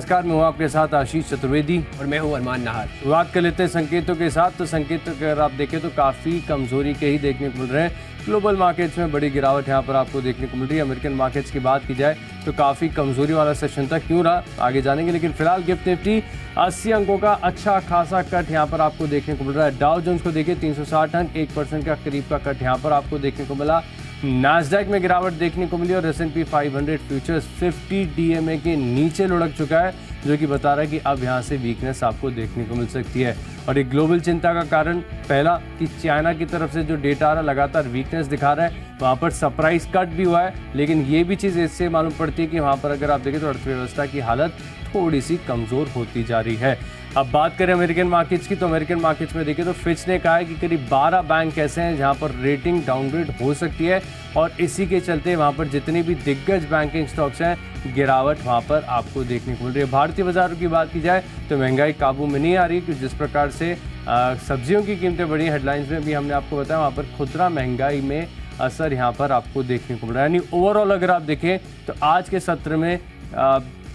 नमस्कार, मैं हूँ आपके साथ आशीष चतुर्वेदी और मैं हूँ अरमान नाहर। बात कर लेते हैं संकेतों के साथ। तो संकेत अगर आप देखें तो काफ़ी कमजोरी के ही देखने को मिल रहे हैं। ग्लोबल मार्केट्स में बड़ी गिरावट यहाँ पर आपको देखने को मिल रही है। अमेरिकन मार्केट्स की बात की जाए तो काफ़ी कमजोरी वाला सेशन था, क्यों रहा आगे जानेंगे। लेकिन फिलहाल गिफ्ट निफ्टी 80 अंकों का अच्छा खासा कट यहाँ पर आपको देखने को मिल रहा है। डाउ जोन्स को देखिए 360 अंक, 1% का करीब का कट यहाँ पर आपको देखने को मिला। नास्डैक में गिरावट देखने को मिली और S&P 500 फ्यूचर्स 50 DMA के नीचे लुढ़क चुका है, जो कि बता रहा है कि अब यहाँ से वीकनेस आपको देखने को मिल सकती है। और एक ग्लोबल चिंता का कारण पहला कि चाइना की तरफ से जो डेटा आ रहा है लगातार वीकनेस दिखा रहा है, वहाँ पर सरप्राइज कट भी हुआ है। लेकिन ये भी चीज़ इससे मालूम पड़ती है कि वहाँ पर अगर आप देखें तो अर्थव्यवस्था की हालत थोड़ी सी कमज़ोर होती जा रही है। अब बात करें अमेरिकन मार्केट्स की, तो अमेरिकन मार्केट्स में देखिए तो फिच ने कहा है कि करीब 12 बैंक ऐसे हैं जहां पर रेटिंग डाउनग्रेड हो सकती है और इसी के चलते वहां पर जितने भी दिग्गज बैंकिंग स्टॉक्स हैं गिरावट वहां पर आपको देखने को मिल रही है। भारतीय बाजारों की बात की जाए तो महंगाई काबू में नहीं आ रही, क्योंकि जिस प्रकार से सब्जियों की कीमतें बढ़ी, हेडलाइंस में भी हमने आपको बताया वहाँ पर खुदरा महंगाई में असर यहाँ पर आपको देखने को मिल रहा है। यानी ओवरऑल अगर आप देखें तो आज के सत्र में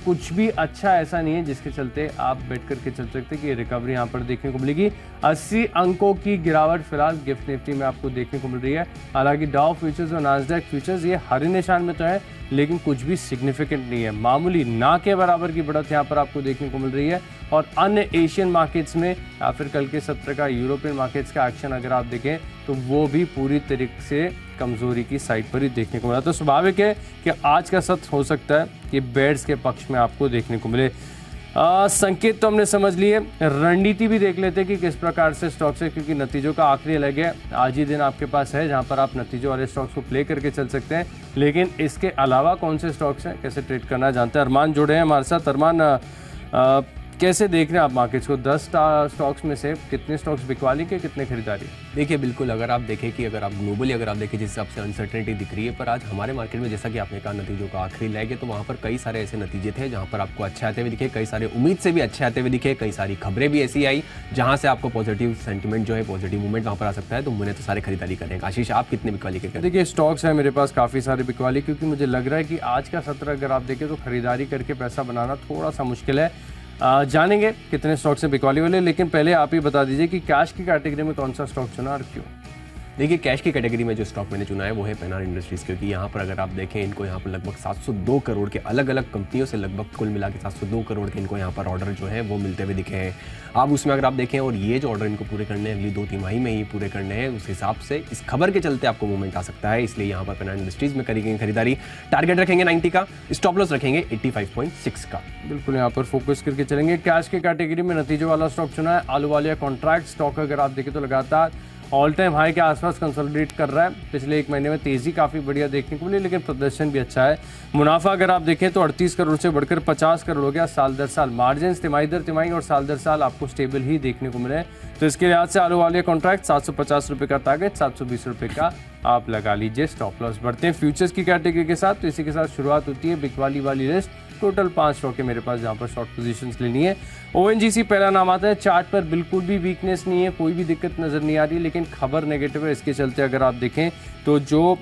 कुछ भी अच्छा ऐसा नहीं है जिसके चलते आप बैठ करके चल सकते कि रिकवरी यहाँ पर देखने को मिलेगी। 80 अंकों की गिरावट फिलहाल गिफ्ट निफ्टी में आपको देखने को मिल रही है। हालांकि डाउ फ्यूचर्स और नास्डैक फ्यूचर्स ये हरे निशान में तो है, लेकिन कुछ भी सिग्निफिकेंट नहीं है। मामूली ना के बराबर की बढ़त यहाँ पर आपको देखने को मिल रही है। और अन्य एशियन मार्केट्स में या फिर कल के सत्र का यूरोपियन मार्केट्स का एक्शन अगर आप देखें तो वो भी पूरी तरीके से कमजोरी की साइड पर ही देखने को मिला। तो स्वाभाविक है कि आज का सत्र हो सकता है कि बेयर्स के पक्ष में आपको देखने को मिले। संकेत तो हमने समझ लिए, रणनीति भी देख लेते हैं कि किस प्रकार से स्टॉक्स है, क्योंकि नतीजों का आखिरी लेग है। आज ही दिन आपके पास है जहां पर आप नतीजों वाले स्टॉक्स को प्ले करके चल सकते हैं। लेकिन इसके अलावा कौन से स्टॉक्स हैं, कैसे ट्रेड करना जानते हैं। अरमान जुड़े हैं हमारे साथ। अरमान, कैसे देख रहे हैं आप मार्केट्स को? 10 स्टॉक्स में से कितने स्टॉक्स बिकवाली के, कितने खरीदारी? देखिए बिल्कुल, अगर आप देखें कि अगर आप ग्लोबली अगर आप देखें जिस हिसाब से अनसर्टेनिटी दिख रही है, पर आज हमारे मार्केट में जैसा कि आपने कहा नतीजों का आखिरी लेग है, तो वहाँ पर कई सारे ऐसे नतीजे थे जहाँ पर आपको अच्छे आते हुए दिखे, कई सारे उम्मीद से भी अच्छे आते हुए दिखे, कई सारी खबरें भी ऐसी आई जहाँ से आपको पॉजिटिव सेंटिमेंट जो है, पॉजिटिव मूवमेंट वहाँ पर आ सकता है। तो मैंने तो सारे खरीदारी करेंगे। आशीष, आप कितने बिकवाली के? देखिए स्टॉक्स है मेरे पास काफ़ी सारे बिकवाली, क्योंकि मुझे लग रहा है कि आज का सत्र अगर आप देखें तो खरीदारी करके पैसा बनाना थोड़ा सा मुश्किल है। जानेंगे कितने स्टॉक्स हैं बिकवाली वाले, लेकिन पहले आप ही बता दीजिए कि कैश की कैटेगरी में कौन सा स्टॉक चुना और क्यों? देखिए कैश की कैटेगरी में जो स्टॉक मैंने चुना है वो है पेनार इंडस्ट्रीज़, क्योंकि यहाँ पर अगर आप देखें इनको यहाँ पर लगभग 702 करोड़ के अलग अलग कंपनियों से लगभग कुल मिला के 702 करोड़ के इनको यहाँ पर ऑर्डर जो है वो मिलते हुए दिखे हैं। अब उसमें अगर आप देखें और ये जो ऑर्डर इनको पूरे करने हैं अगली 2 तिमाही में ही पूरे करने हैं, उस हिसाब से इस खबर के चलते आपको मूवमेंट आ सकता है। इसलिए यहाँ पर पेनार इंडस्ट्रीज़ में करी गई खरीदारी। टारगेट रखेंगे 90 का, स्टॉप लॉस रखेंगे 85.6 का। बिल्कुल यहाँ पर फोकस करके चलेंगे। कैश की कैटेगरी में नतीजों वाला स्टॉक चुना है आलूवालिया कॉन्ट्रैक्ट। स्टॉक अगर आप देखें तो लगातार ऑल टाइम हाई के आसपास कंसोलिडेट कर रहा है। पिछले 1 महीने में तेजी काफ़ी बढ़िया देखने को मिली, लेकिन प्रदर्शन भी अच्छा है। मुनाफा अगर आप देखें तो 38 करोड़ से बढ़कर 50 करोड़ हो गया साल दर साल। मार्जिन तिमाही दर तिमाही और साल दर साल आपको स्टेबल ही देखने को मिले। तो इसके लिहाज से आलूवालिया कॉन्ट्रैक्ट 750 रुपये का टारगेट, 720 रुपये का आप लगा लीजिए स्टॉप लॉस। बढ़ते हैं फ्यूचर्स की कैटेगरी के साथ। तो इसी के साथ शुरुआत होती है बिकवाली वाली लिस्ट। टोटल 5 स्टॉक है मेरे पास जहाँ पर शॉर्ट पोजीशंस लेनी है। ONGC पहला नाम आता है। चार्ट पर बिल्कुल भी वीकनेस नहीं है, कोई भी दिक्कत नज़र नहीं आ रही, लेकिन खबर नेगेटिव है। इसके चलते अगर आप देखें तो जो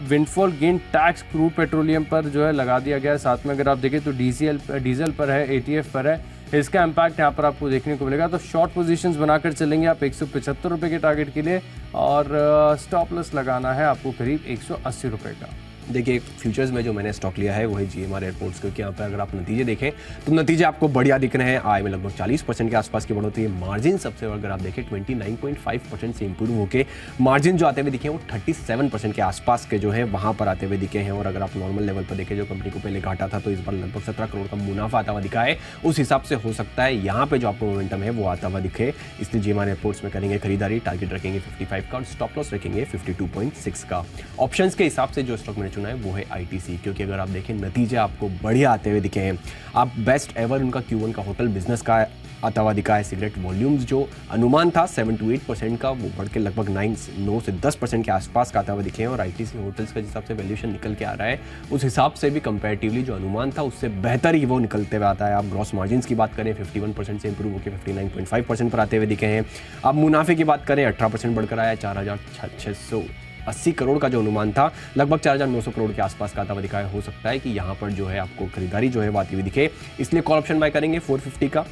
windfall gain tax crude petroleum पर जो है लगा दिया गया है, साथ में अगर आप देखें तो डीजल पर है, ATF पर है, इसका इम्पैक्ट यहाँ पर आपको देखने को मिलेगा। तो शॉर्ट पोजीशंस बनाकर चलेंगे आप 175 रुपये के टारगेट के लिए, और स्टॉप लॉस लगाना है आपको करीब 180 रुपये का। देखिए फ्यूचर्स में जो मैंने स्टॉक लिया है वो है GMR एयरपोर्ट्स, क्योंकि यहाँ पर अगर आप नतीजे देखें तो नतीजे आपको बढ़िया दिख रहे हैं। आय में लगभग 40% के आसपास की बढ़ोतरी है। मार्जिन सबसे अगर आप देखें 29.5% से इंप्रूव होकर मार्जिन जो आते हुए दिखे वो 37% के आसपास के जो है वहाँ पर आते हुए दिखे हैं। और अगर आप नॉर्मल लेवल पर देखें जो कंपनी को पहले घाटा था, तो इस बार लगभग 17 करोड़ का मुनाफा आता हुआ दिखा है। उस हिसाब से हो सकता है यहाँ पर जो आपको मोमेंटम है वो आता हुआ दिखे, इसलिए GMR एयरपोर्ट्स में करेंगे खरीदारी। टारगेट रखेंगे 55 का और स्टॉप लॉस रखेंगे 52.6 का। ऑप्शंस के हिसाब से जो स्टॉक मैंने चुना है वो है ITC, क्योंकि अगर आप देखें नतीजे आपको बढ़िया आते हुए दिखे हैं। आप बेस्ट एवर उनका Q1 का होटल बिजनेस का आता हुआ दिखा है। सिगरेट वॉल्यूम्स जो अनुमान था 7 to 8% का, वो बढ़ के लगभग 9 से 10% के आसपास का आता हुआ दिखे हैं। और ITC होटल्स का जिस हिसाब से वैल्यूएशन निकल के आ रहा है, उस हिसाब से भी कंपैरेटिवली जो अनुमान था उससे बेहतर ही वो निकलते हुए आता है। आप ग्रॉस मार्जिन की बात करें 51% से इंप्रूव होकर 59.5% पर आते हुए दिखे हैं। आप मुनाफे की बात करें 18% बढ़कर आया 4,600 480 करोड़ का जो अनुमान था, लगभग 4,900 करोड़ के आसपास का आता हुआ दिखाया। हो सकता है कि यहाँ पर जो है आपको खरीदारी जो है वो आती हुई दिखे, इसलिए कॉल ऑप्शन बाय करेंगे 450 का,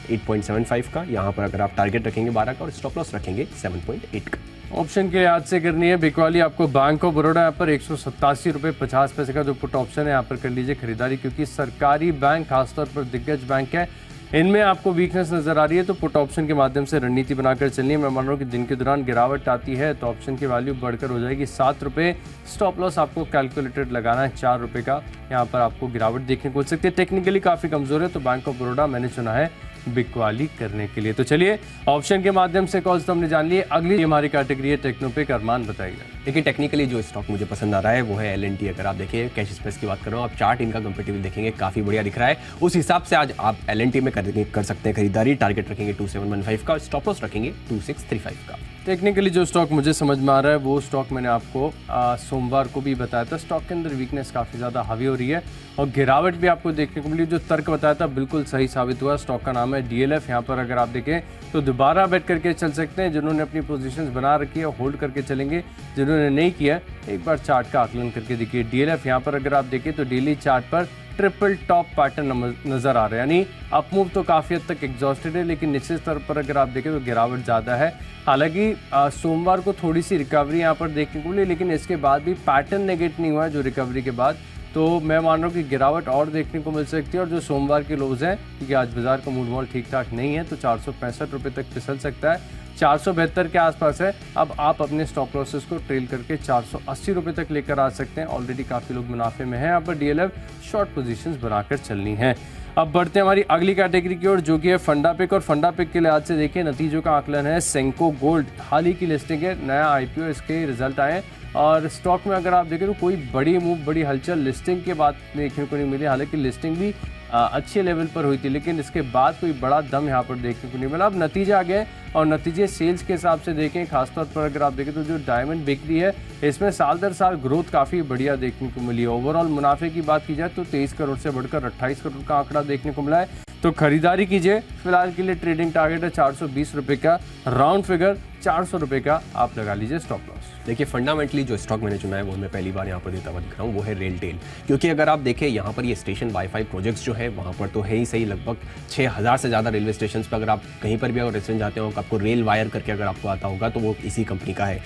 8.75 का। यहाँ पर अगर आप टारगेट रखेंगे 12 का और स्टॉप लॉस रखेंगे 7.8 का। ऑप्शन के याद से करनी है बिकवाली आपको बैंक ऑफ बड़ौदा यहाँ पर 187 रुपये 50 पैसे का जो पुट ऑप्शन है यहाँ पर कर लीजिए खरीदारी, क्योंकि सरकारी बैंक खासतौर पर दिग्गज बैंक है, इनमें आपको वीकनेस नजर आ रही है, तो पुट ऑप्शन के माध्यम से रणनीति बनाकर चलनी है। मैं मान रहा हूँ कि दिन के दौरान गिरावट आती है तो ऑप्शन की वैल्यू बढ़कर हो जाएगी 7 रुपये। स्टॉप लॉस आपको कैलकुलेटेड लगाना है 4 रुपये का, यहाँ पर आपको गिरावट देखने को मिल सकती है। टेक्निकली काफ़ी कमज़ोर है तो बैंक ऑफ बड़ौदा मैंने चुना है बिकवाली करने के लिए। तो चलिए ऑप्शन के माध्यम से कॉल्स तो हमने जान लिए, अगली हमारी कैटेगरी है टेक्नोपिक। अरमान बताइएगा। देखिए टेक्निकली जो स्टॉक मुझे पसंद आ रहा है वो है L&T। अगर आप देखिए कैश स्पेस की बात कर रहा हूँ, आप चार्ट इनका कंपेटिबल देखेंगे काफ़ी बढ़िया दिख रहा है, उस हिसाब से आज आप L&T में कर सकते हैं खरीदारी। टारगेट रखेंगे 2715 का, स्टॉप लॉस रखेंगे 2635 का। टेक्निकली जो स्टॉक मुझे समझ में आ रहा है वो स्टॉक मैंने आपको सोमवार को भी बताया था, स्टॉक के अंदर वीकनेस काफ़ी ज़्यादा हावी हो रही है और गिरावट भी आपको देखने को मिली। जो तर्क बताया था बिल्कुल सही साबित हुआ। स्टॉक का नाम है DLF। यहाँ पर अगर आप देखें तो दोबारा बेट करके चल सकते हैं, जिन्होंने अपनी पोजीशंस बना रखी है होल्ड करके चलेंगे, जिन्होंने नहीं किया एक बार चार्ट का आकलन करके देखिए। DLF यहाँ पर अगर आप देखें तो डेली चार्ट पर ट्रिपल टॉप पैटर्न नजर आ रहा है, यानी अपमूव तो काफ़ी हद तक एग्जॉस्टेड है, लेकिन निश्चित स्तर पर अगर आप देखें तो गिरावट ज़्यादा है। हालांकि सोमवार को थोड़ी सी रिकवरी यहाँ पर देखने को मिली, लेकिन इसके बाद भी पैटर्न नेगेट नहीं हुआ है जो रिकवरी के बाद, तो मैं मान रहा हूँ कि गिरावट और देखने को मिल सकती है। और जो सोमवार के लोज हैं, क्योंकि आज बाजार का मूड मॉल ठीक ठाक नहीं है, तो 465 रुपये तक फिसल सकता है, 472 के आसपास है। अब आप अपने स्टॉप लॉसेस को ट्रेल करके 480 रुपये तक लेकर आ सकते हैं। ऑलरेडी काफ़ी लोग मुनाफे में हैं, यहाँ पर DLF शॉर्ट पोजीशंस बनाकर चलनी है। अब बढ़ते हैं हमारी अगली कैटेगरी की ओर, जो कि है फंडा पिक। और फंडा पिक के लिहाज से देखिए नतीजों का आकलन है। सेंको गोल्ड हाल ही की लिस्टिंग है, नया IPO इसके रिजल्ट आए और स्टॉक में अगर आप देखें तो कोई बड़ी मूव, बड़ी हलचल लिस्टिंग के बाद देखने को नहीं मिली। हालांकि लिस्टिंग भी अच्छे लेवल पर हुई थी, लेकिन इसके बाद कोई बड़ा दम यहाँ पर देखने को नहीं मिला। अब नतीजे आ गए और नतीजे सेल्स के हिसाब से देखें, खासतौर पर अगर आप देखें तो जो डायमंड बिक्री है इसमें साल दर साल ग्रोथ काफ़ी बढ़िया देखने को मिली है। ओवरऑल मुनाफे की बात की जाए तो 23 करोड़ से बढ़कर 28 करोड़ का आंकड़ा देखने को मिला है। तो खरीदारी कीजिए। फिलहाल के लिए ट्रेडिंग टारगेट है 420 रुपये का, राउंड फिगर 400 रुपये का आप लगा लीजिए स्टॉप लॉस। देखिए फंडामेंटली जो स्टॉक मैंने चुना है वो मैं पहली बार यहाँ पर देता हुआ दिख रहा हूँ, वो है रेलटेल। क्योंकि अगर आप देखें यहाँ पर ये स्टेशन वाईफाई प्रोजेक्ट्स जो है वहाँ पर तो है ही सही, लगभग 6000 से ज़्यादा रेलवे स्टेशन पर अगर आप कहीं पर भी अगर रेस्टोरेंट जाते हो आपको रेल वायर करके अगर आपको आता होगा तो वो इसी कंपनी का है।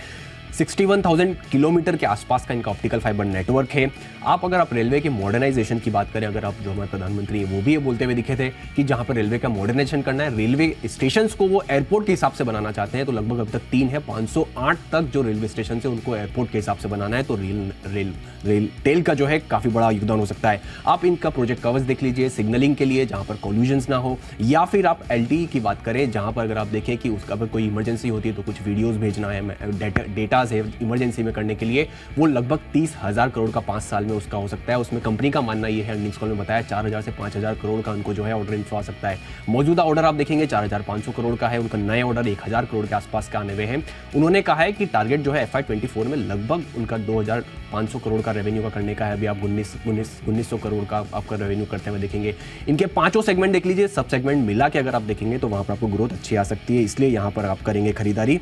61,000 किलोमीटर के आसपास का इनका ऑप्टिकल फाइबर नेटवर्क है। अगर आप रेलवे के मॉडर्नाइजेशन की बात करें, अगर आप जो हमारे प्रधानमंत्री हैं वो भी ये बोलते हुए दिखे थे कि जहां पर रेलवे का मॉडर्नाइजेशन करना है, रेलवे स्टेशंस को वो एयरपोर्ट के हिसाब से बनाना चाहते हैं, तो लगभग अब तक 3 है, 508 तक जो रेलवे स्टेशन है उनको एयरपोर्ट के हिसाब से बनाना है। तो रेल का जो है काफ़ी बड़ा योगदान हो सकता है। आप इनका प्रोजेक्ट कवर्स देख लीजिए सिग्नलिंग के लिए, जहाँ पर कॉल्यूजन्स ना हो, या फिर आप LTE की बात करें जहाँ पर अगर आप देखें कि उसका अगर कोई इमरजेंसी होती है तो कुछ वीडियोज़ भेजना है, डेटाज है इमरजेंसी में करने के लिए, वो लगभग 30,000 करोड़ का 5 साल में उसका हो सकता है। उसमें कंपनी का मानना ये है, अर्निंग्स कॉल में बताया 4,000 से 5,000 करोड़ का उनको जो है ऑर्डर इन्फ्लो आ सकता है। मौजूदा ऑर्डर आप देखेंगे 4,500 करोड़ का है, उनका नए ऑर्डर 1,000 करोड़ के आसपास का आने हुए हैं। उन्होंने कहा है कि टारगेट जो है FY24 में लगभग उनका 2,500 करोड़ का रेवेन्यू का करने का है। अभी आप 1900 करोड़ का आपका रेवेन्यू करते हुए देखेंगे। इनके 5 सेगमेंट देख लीजिए, सब सेगमेंट मिला के अगर आप देखेंगे तो वहाँ पर आपको ग्रोथ अच्छी आ सकती है, इसलिए यहाँ पर आप करेंगे खरीदारी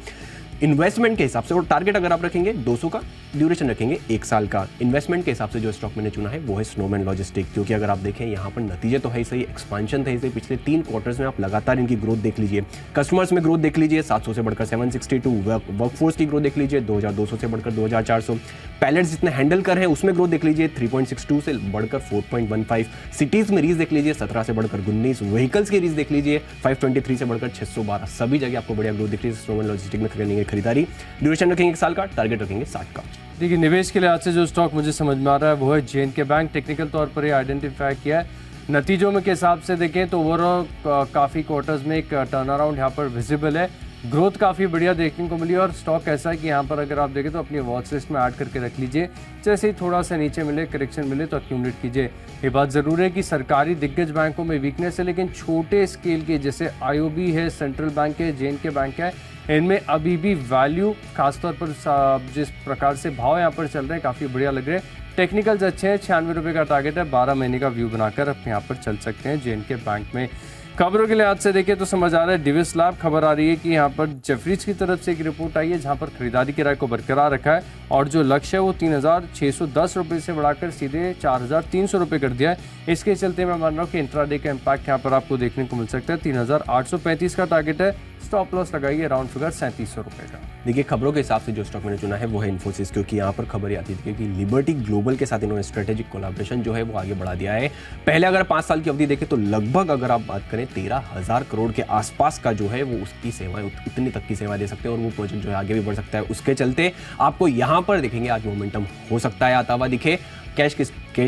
इन्वेस्टमेंट के हिसाब से। और टारगेट अगर आप रखेंगे 200 का, ड्यूरेशन रखेंगे 1 साल का। इन्वेस्टमेंट के हिसाब से जो स्टॉक मैंने चुना है वो है स्नोमैन लॉजिस्टिक, क्योंकि अगर आप देखें यहाँ पर नतीजे तो है ही सही, एक्सपांशन थे पिछले 3 क्वार्टर्स में आप लगातार इनकी ग्रोथ देख लीजिए। कस्टमर्स में ग्रोथ देख लीजिए 700 से बढ़कर 762, वर्कफोर्स की ग्रोथ देख लीजिए 2,200 से बढ़कर 2,400, पैलेट्स जितने हैंडल कर हैं उसमें ग्रोथ देख लीजिए 3.62 से बढ़कर 4.15, सिटीज में रीच देख लीजिए 17 से बढ़कर 19, व्हीकल्स की रीच देख लीजिए 523 से बढ़कर 612, सभी जगह आपको बढ़िया ग्रोथ दिख लीजिए। स्नोमैन लॉजिस्टिक में करेंगे खरीदारी, ड्यूरेशन रखेंगे 1 साल का, टारगेट रखेंगे 60 का। देखिए निवेश के लिहाज से जो स्टॉक मुझे समझ में आ रहा है वो है J&K बैंक। टेक्निकल तौर पर ये आइडेंटिफाई किया है। नतीजों में के हिसाब से देखें तो ओवरऑल काफ़ी क्वार्टर्स में एक टर्न अराउंड यहाँ पर विजिबल है, ग्रोथ काफ़ी बढ़िया देखने को मिली और स्टॉक ऐसा है कि यहाँ पर अगर आप देखें तो अपनी वॉच लिस्ट में ऐड करके रख लीजिए। जैसे ही थोड़ा सा नीचे मिले, करेक्शन मिले तो एक्यूमुलेट कीजिए। ये बात ज़रूर है कि सरकारी दिग्गज बैंकों में वीकनेस है, लेकिन छोटे स्केल के जैसे IOB है, सेंट्रल बैंक है, J&K बैंक है, इनमें अभी भी वैल्यू खासतौर पर जिस प्रकार से भाव यहाँ पर चल रहे हैं काफ़ी बढ़िया लग रहे हैं। टेक्निकल्स अच्छे हैं, 96 रुपये का टारगेट है, 12 महीने का व्यू बनाकर आप यहाँ पर चल सकते हैं J&K बैंक में। खबरों के लिहाज से देखें तो समझ आ रहा है डिविस लैब खबर आ रही है कि यहाँ पर जेफरीज की तरफ से एक रिपोर्ट आई है जहाँ पर खरीदारी की राय को बरकरार रखा है और जो लक्ष्य है वो 3,610 रुपये से बढ़ाकर सीधे 4,300 रुपये कर दिया है। इसके चलते मैं मान रहा हूँ कि इंट्राडे का इम्पैक्ट यहाँ पर आपको देखने को मिल सकता है। 3,835 का टारगेट है, स्टॉप लॉस लगाइए राउंड फिगर 3700 रुपये का। देखिए खबरों के हिसाब से जो स्टॉक मैंने चुना है वो है इन्फोसिस, क्योंकि यहाँ पर खबर आती थी कि लिबर्टी ग्लोबल के साथ इन्होंने स्ट्रेटेजिक कोलैबोरेशन जो है वो आगे बढ़ा दिया है। पहले अगर 5 साल की अवधि देखें तो लगभग अगर आप बात करें 13,000 करोड़ के आसपास का जो है वो उसकी सेवाएं इतनी तक की सेवा दे सकते हैं और वो प्रोजेक्ट जो है आगे भी बढ़ सकता है। उसके चलते आपको यहाँ पर देखेंगे आज मोमेंटम हो सकता है आता हुआ दिखे। कैश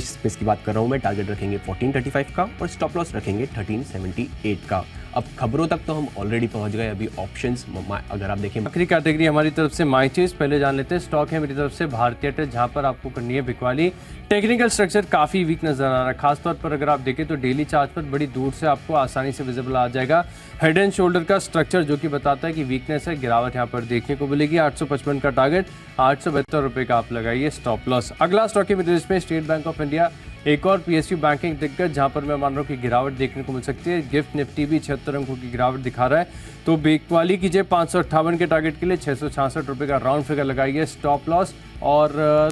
स्पेस की बात कर रहा हूँ मैं, टारगेट रखेंगे 1435 का और स्टॉप लॉस रखेंगे 1378 का। अब खबरों तक तो हम ऑलरेडी पहुंच गए, अभी ऑप्शंस अगर आप देखें आखिरी कैटेगरी हमारी तरफ से माई चॉइस पहले जान लेते हैं। स्टॉक है मेरी तरफ से भारतीय एयरटेल, जहां पर आपको करनी है बिकवाली। टेक्निकल स्ट्रक्चर काफी वीक नजर आ रहा है, खासतौर पर अगर आप देखें तो डेली चार्ट पर बड़ी दूर से आपको आसानी से विजिबल आ जाएगा। हेड एंड शोल्डर का स्ट्रक्चर जो कि बताता है कि वीकनेस है, गिरावट यहाँ पर देखने को मिलेगी। 855 का टारगेट, 872 रुपये का आप लगाइए स्टॉप लॉस। अगला स्टॉक है मेरी लिस्ट में स्टेट बैंक ऑफ इंडिया, एक और पीएसयू बैंकिंग दिग्गज, जहां पर मैं मान रहा हूं कि गिरावट देखने को मिल सकती है। गिफ्ट निफ्टी भी 76 अंकों की गिरावट दिखा रहा है, तो बिकवाली कीजिए 558 के टारगेट के लिए 666 रुपये का राउंड फिगर लगाइए स्टॉप लॉस। और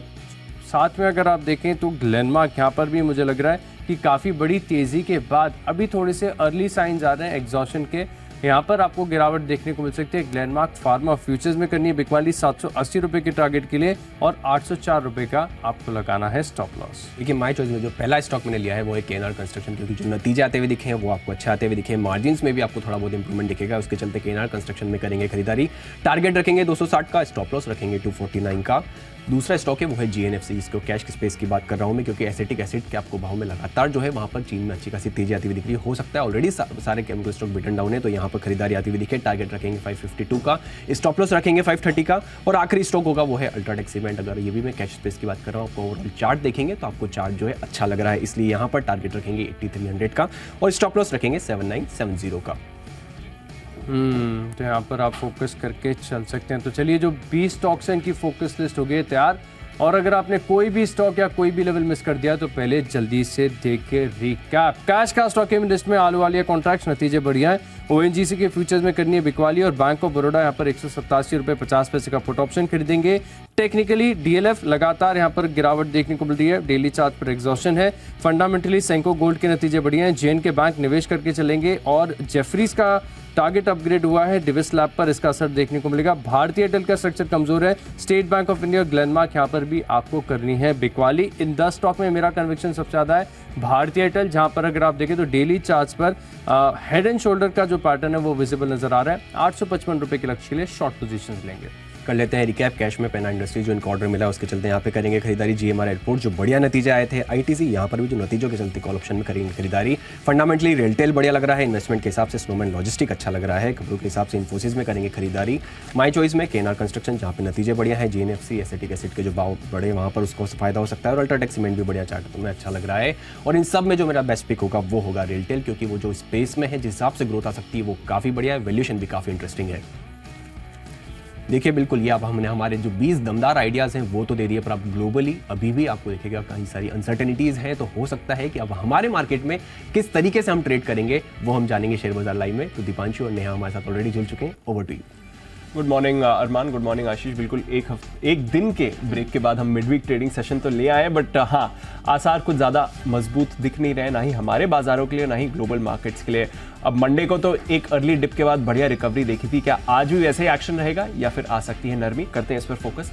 साथ में अगर आप देखें तो ग्लेनमार्क यहाँ पर भी मुझे लग रहा है कि काफ़ी बड़ी तेज़ी के बाद अभी थोड़े से अर्ली साइंस आ रहे हैं एग्जॉशन के, यहाँ पर आपको गिरावट देखने को मिल सकती है। ग्लेनमार्क फार्मा फ्यूचर्स में करनी है बिकवाली 780 रुपये के टारगेट के लिए और 804 रुपये का आपको लगाना है स्टॉप लॉस। देखिए माई चॉइस में जो पहला स्टॉक मैंने लिया है वो है केएनआर कंस्ट्रक्शन, क्योंकि जो नतीजे आते हुए दिखे हैं वो आपको अच्छे आते हुए दिखे, मार्जिन में भी आपको थोड़ा बहुत इंप्रूवमेंट दिखेगा। उसके चलते केएनआर कंस्ट्रक्शन में करेंगे खरीदारी, टारगेट रखेंगे 260 का, स्टॉप लॉस रखेंगे 249 का। दूसरा स्टॉक है वो है जीएनएफसी, इसको कैश की स्पेस की बात कर रहा हूँ मैं, क्योंकि एसिटिक एसिड के आपको भाव में लगातार जो है वहाँ पर चीन में अच्छी खासी तेजी आती हुई दिख रही है। हो सकता है ऑलरेडी सारे केमिकल स्टॉक बिटन डाउन है, तो यहाँ पर खरीदारी आती हुई दिखे। टारगेट रखेंगे 552 का, स्टॉप लॉस रखेंगे 530 का। और आखिरी स्टॉक होगा वो है अल्ट्राटेक सीमेंट। अगर ये भी मैं कैश स्पेस की बात कर रहा हूँ, आपको ओवरऑल चार्ट देखेंगे तो आपको चार्ट जो है अच्छा लग रहा है, इसलिए यहाँ पर टारगेट रखेंगे 8300 का और स्टॉप लॉस रखेंगे 7970 का। तो यहाँ पर आप फोकस करके चल सकते हैं। तो चलिए जो 20 स्टॉक्स हैं इनकी फोकस लिस्ट हो गई है तैयार, और अगर आपने कोई भी स्टॉक या कोई भी लेवल मिस कर दिया तो पहले जल्दी से देख के रिकैप। कैश का स्टॉक है लिस्ट में आलू वालिया कॉन्ट्रैक्ट्स, नतीजे बढ़िया है। ओएनजीसी के फ्यूचर्स में करनी है बिकवाली और बैंक ऑफ बड़ौदा यहाँ पर 187 रुपये 50 पैसे का पुट ऑप्शन खरीदेंगे। टेक्निकली डीएलएफ लगातार यहाँ पर गिरावट देखने को मिल रही है, डेली चार्ट पर एग्जॉशन है। फंडामेंटली सेंको गोल्ड के नतीजे बढ़िया हैं, जेएनके बैंक निवेश करके चलेंगे और जेफरीज का टारगेट अपग्रेड हुआ है, डिविस लैब पर इसका असर देखने को मिलेगा। भारतीय एयरटेल का स्ट्रक्चर कमजोर है, state bank of India, Glenmark यहाँ पर भी आपको करनी है बिकवाली। इन 10 स्टॉक में मेरा कन्विक्शन सबसे ज्यादा है भारतीय एयरटेल, जहां पर अगर आप देखें तो डेली चार्ट्स पर हेड एंड शोल्डर का जो पैटर्न है वो विजिबल नजर आ रहा है। 855 रुपये के लक्ष्य के लिए शॉर्ट पोजीशन लेंगे। कर लेते हैं रिकैप। कैश में पेना इंडस्ट्रीज जो इनको ऑर्डर मिला उसके चलते यहाँ पे करेंगे खरीदारी। जीएमआर एयरपोर्ट जो बढ़िया नतीजे आए थे। आईटीसी यहाँ पर भी जो नतीजों के चलते कॉल ऑप्शन में करेंगे खरीदारी। फंडामेंटली रेलटेल बढ़िया लग रहा है, इन्वेस्टमेंट के हिसाब से स्नोमैन लॉजिस्टिक अच्छा लग रहा है, खबरों के हिसाब से इन्फोसिस में करेंगे खरीदारी। माई चॉइस में केएनआर कंस्ट्रक्शन जहाँ पे नतीजे बढ़िया है, जीएनएफसी एसिटिक एसिड के जो भाव बढ़े वहाँ पर उसको फायदा हो सकता है और अल्ट्राटेक सीमेंट भी बढ़िया चार्ट में अच्छा लग रहा है। और इन सब में जो मेरा बेस्ट पिक होगा वो होगा रेलटेल, क्योंकि वो जो स्पेस में है जिस हिसाब से ग्रोथ आ सकती है वो काफ़ी बढ़िया है, वैल्यूएशन भी काफ़ी इंटरेस्टिंग है। देखिए बिल्कुल ये अब हमने हमारे जो 20 दमदार आइडियाज़ हैं वो तो दे दिए, पर अब ग्लोबली अभी भी आपको देखेगा कई सारी अनसर्टेनिटीज़ हैं, तो हो सकता है कि अब हमारे मार्केट में किस तरीके से हम ट्रेड करेंगे वो हम जानेंगे शेयर बाजार लाइव में। तो दीपांशु और नेहा हमारे साथ ऑलरेडी जुड़ चुके हैं, over to you. Good morning Arman, good morning Ashish. बिल्कुल एक दिन के ब्रेक के बाद हम मिडवीक ट्रेडिंग सेशन तो ले आए, बट हाँ आसार कुछ ज़्यादा मजबूत दिख नहीं रहे, ना ही हमारे बाजारों के लिए ना ही ग्लोबल मार्केट्स के लिए। अब मंडे को तो एक अर्ली डिप के बाद बढ़िया रिकवरी देखी थी, क्या आज भी वैसे ही एक्शन रहेगा या फिर आ सकती है नरमी? करते हैं इस पर फोकस।